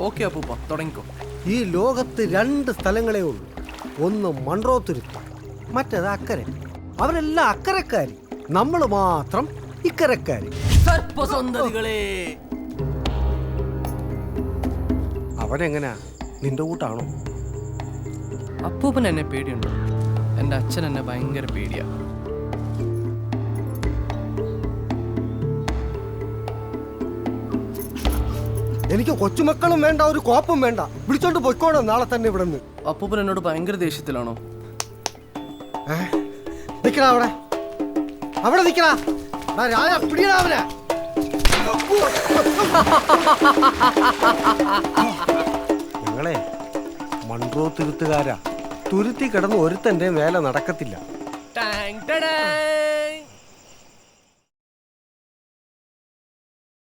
Okay അപ്പൂപ്പ, തുടങ്ങിക്കോ. ഈ ലോകത്ത് 2 സ്ഥലങ്ങളേ ഉള്ളൂ. ഒന്ന് മൺട്രോത്തുരുത്ത്, മറ്റേത് അക്കരെ. അവരെല്ലാം അക്കരക്കാരി, നമ്മൾ മാത്രം ഇക്കരക്കാരി. സർപ്പസന്തതികളെ, അവനെങ്ങനാ, നിന്റെ കൂട്ടാണോ? അപ്പൂപ്പൻ എന്നെ പേടിയുണ്ടോ? എൻ്റെ അച്ഛൻ എന്നെ ഭയങ്കര പേടിയാ. എനിക്ക് കൊച്ചുമക്കളും വേണ്ട, ഒരു കോപ്പും വേണ്ട. വിളിച്ചോണ്ട് പൊയ്ക്കോണോ നാളെ തന്നെ ഇവിടെ നിന്ന്. അപ്പൂപ്പൻ എന്നോട് ഭയങ്കര ദേഷ്യത്തിലാണോ? നിക്കടാ അവിടെ, അവിടെ നിക്കടാ. പിടിയടാ അവനെ. ഞങ്ങളെ മൺട്രോത്തുരുത്തുകാരാ. തുരുത്തി കിടന്ന് ഒരുത്തന്റെ വേല നടക്കത്തില്ല. Tongue tongue.